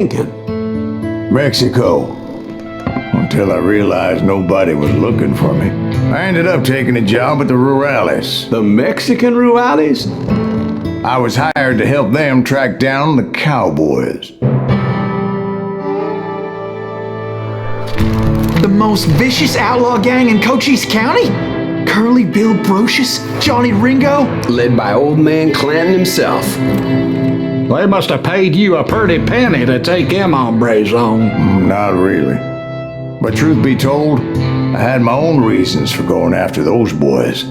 thinking? Mexico. Until I realized nobody was looking for me. I ended up taking a job at the Rurales. The Mexican Rurales? I was hired to help them track down the cowboys. The most vicious outlaw gang in Cochise County? Curly Bill Brocious? Johnny Ringo? Led by old man Clanton himself. They must have paid you a pretty penny to take them hombres on. Not really. But truth be told, I had my own reasons for going after those boys.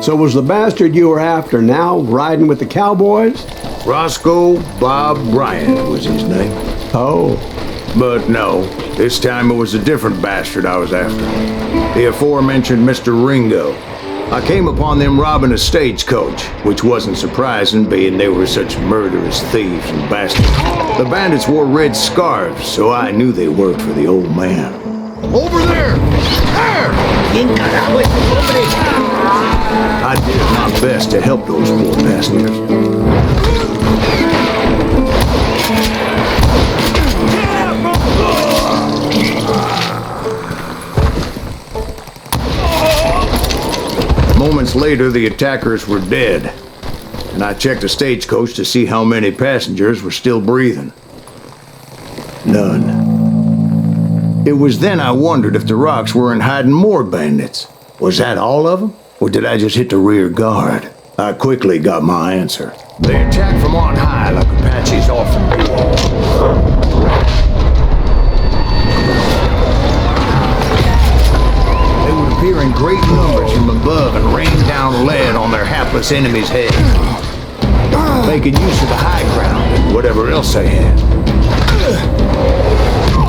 So was the bastard you were after now riding with the cowboys? Roscoe Bob Bryant was his name. Oh. But no, this time it was a different bastard I was after. The aforementioned Mr. Ringo. I came upon them robbing a stagecoach, which wasn't surprising being they were such murderous thieves and bastards. The bandits wore red scarves, so I knew they worked for the old man. Over there! There! I did my best to help those poor passengers. Moments later, the attackers were dead, and I checked the stagecoach to see how many passengers were still breathing. None. It was then I wondered if the rocks weren't hiding more bandits. Was that all of them? Or did I just hit the rear guard? I quickly got my answer. They attacked from on high like Apaches often do. They would appear in great numbers from above and rain down lead on their hapless enemies' heads, making use of the high ground and whatever else they had.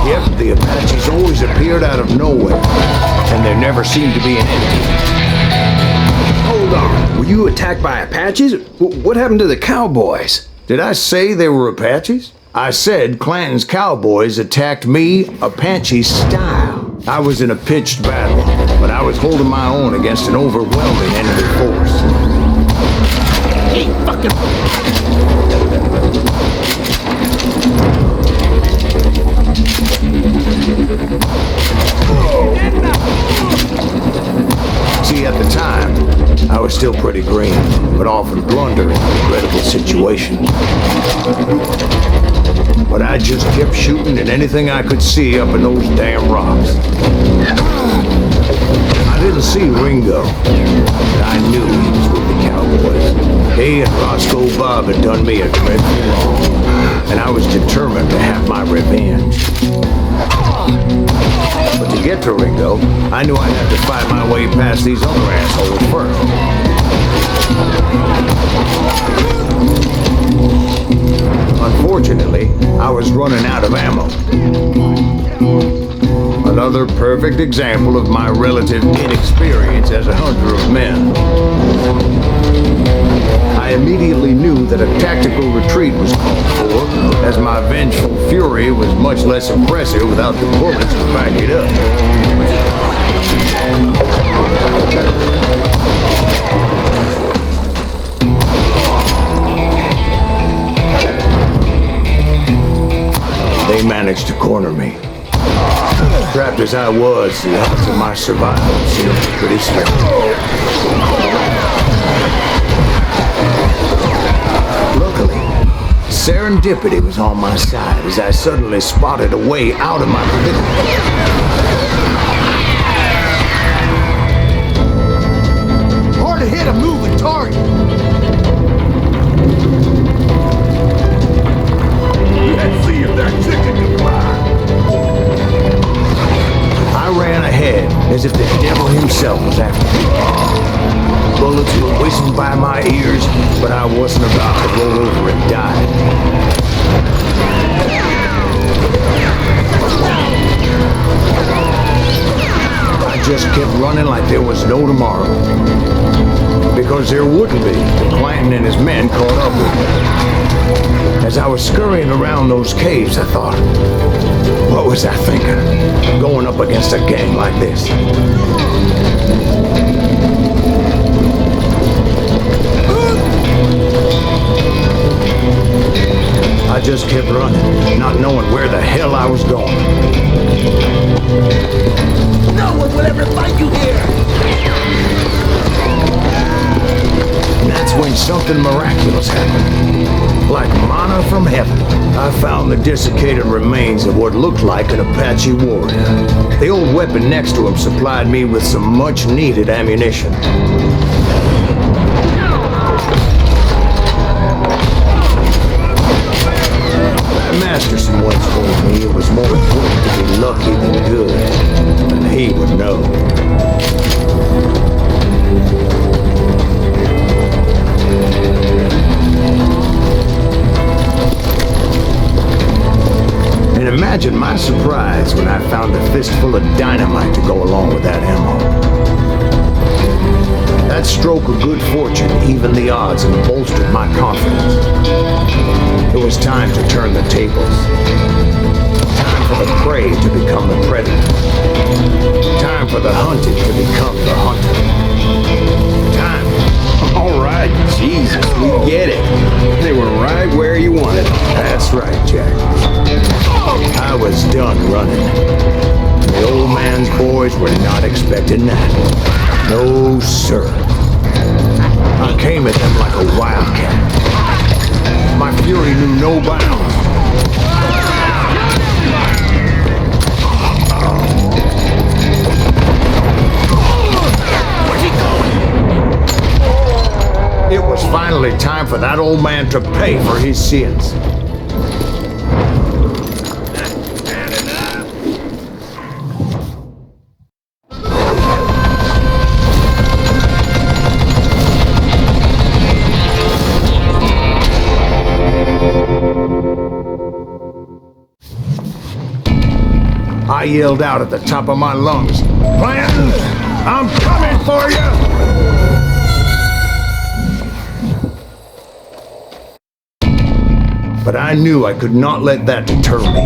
Yep, the Apaches always appeared out of nowhere, and there never seemed to be an enemy. Hold on. Were you attacked by Apaches? What happened to the cowboys? Did I say they were Apaches? I said Clanton's cowboys attacked me Apache style. I was in a pitched battle, but I was holding my own against an overwhelming enemy force. Hey, fucking... See, at the time, I was still pretty green, but often blunder in incredible situations. But I just kept shooting at anything I could see up in those damn rocks. I didn't see Ringo, but I knew he was with the cowboys. He and Roscoe Bob had done me a dreadful wrong, and I was determined to have my revenge. But to get to Ringo, I knew I'd have to fight my way past these other assholes first. Unfortunately, I was running out of ammo. Another perfect example of my relative inexperience as a hunter of men. I immediately knew that a tactical retreat was called for, as my vengeful fury was much less impressive without the bullets to back it up. They managed to corner me. Trapped as I was, the odds of my survival seemed pretty slim. Luckily, serendipity was on my side as I suddenly spotted a way out of my predicament. Hard to hit a moving target. Let's see if that chicken can fly. I ran ahead as if the devil himself was after me. Bullets were whizzing by my ears, but I wasn't about to roll over and die. As I was scurrying around those caves, I thought, what was I thinking? Going up against a gang like this. I just kept running, not knowing where the hell I was going. No one will ever find you here! And that's when something miraculous happened. Like manna from heaven, I found the desiccated remains of what looked like an Apache warrior. The old weapon next to him supplied me with some much-needed ammunition. Masterson once told me it was more important to be lucky than good, and he would know. And imagine my surprise when I found a fistful of dynamite to go along with that ammo. That stroke of good fortune evened the odds and bolstered my confidence. It was time to turn the tables. Time for the prey to become the predator. Time for the hunted to become the hunter. Time. All right, Jesus, we get it. They were right where you wanted them. That's right, Jack. I was done running. The old man's boys were not expecting that. No, sir. I came at them like a wildcat. My fury knew no bounds. Where's he going? It was finally time for that old man to pay for his sins. I yelled out at the top of my lungs, "Clanton, I'm coming for you!" But I knew I could not let that deter me.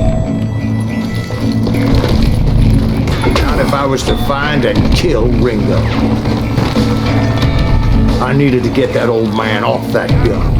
Not if I was to find and kill Ringo. I needed to get that old man off that gun.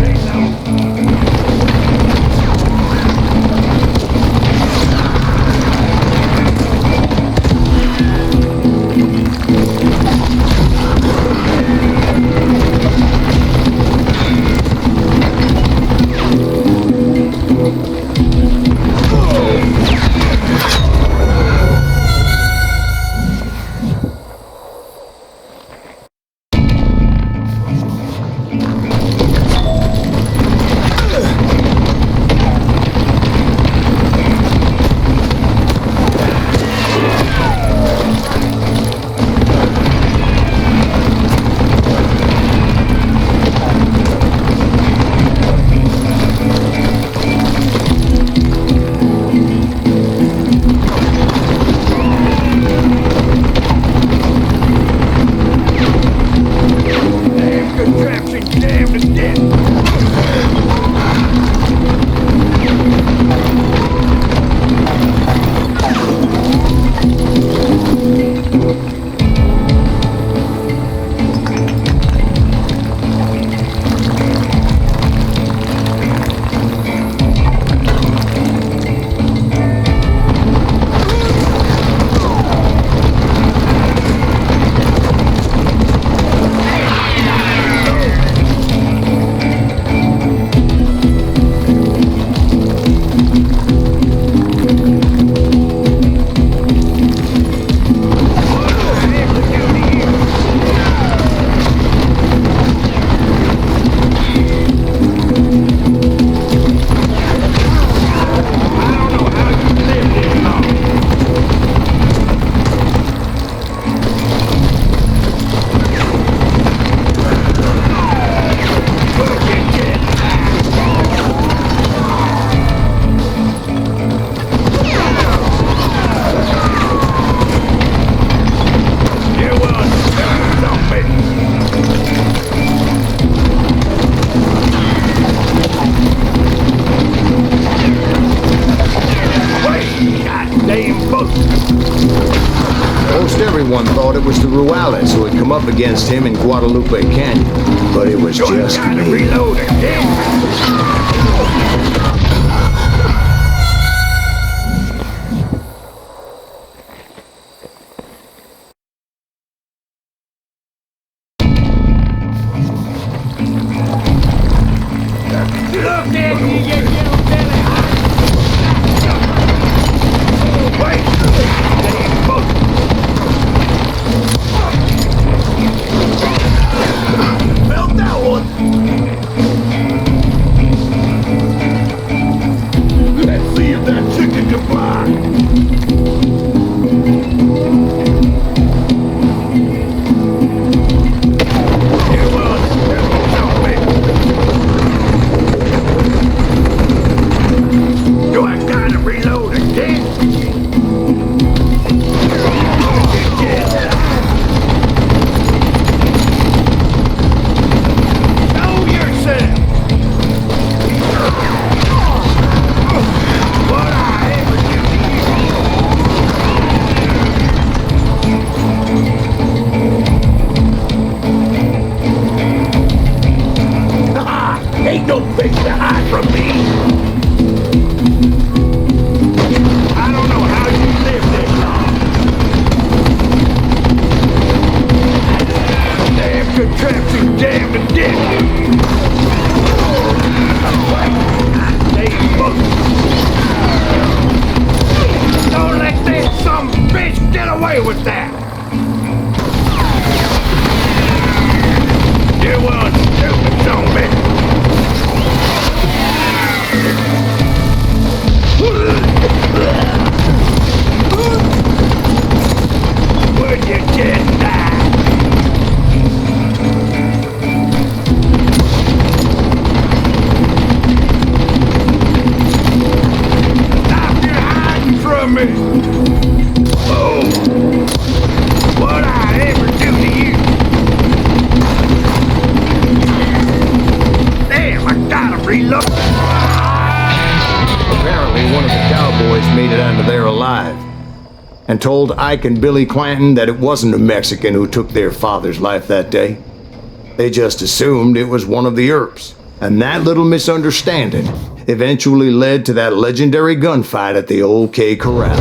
thought it was the Juarez who had come up against him in Guadalupe Canyon, but it was just me. Reload again. Look at me, you little belly. Wait! Felt that one! Let's see if that chicken can fly! Here was, help me! Do I gotta reload again? Show yourself! What I ever do to you? Ha! Ain't no fish to hide from me! I don't know how you live this long. Damn contraption jammed to dick. Don't let that some bitch get away with that. You one stupid zombie. Would you just die? Stop your hiding from me! Oh! What I ever do to you? Damn, I gotta reload! Apparently, one of the cowboys made it out of there alive and told Ike and Billy Clanton that it wasn't a Mexican who took their father's life that day. They just assumed it was one of the Earps, and that little misunderstanding eventually led to that legendary gunfight at the old K Corral.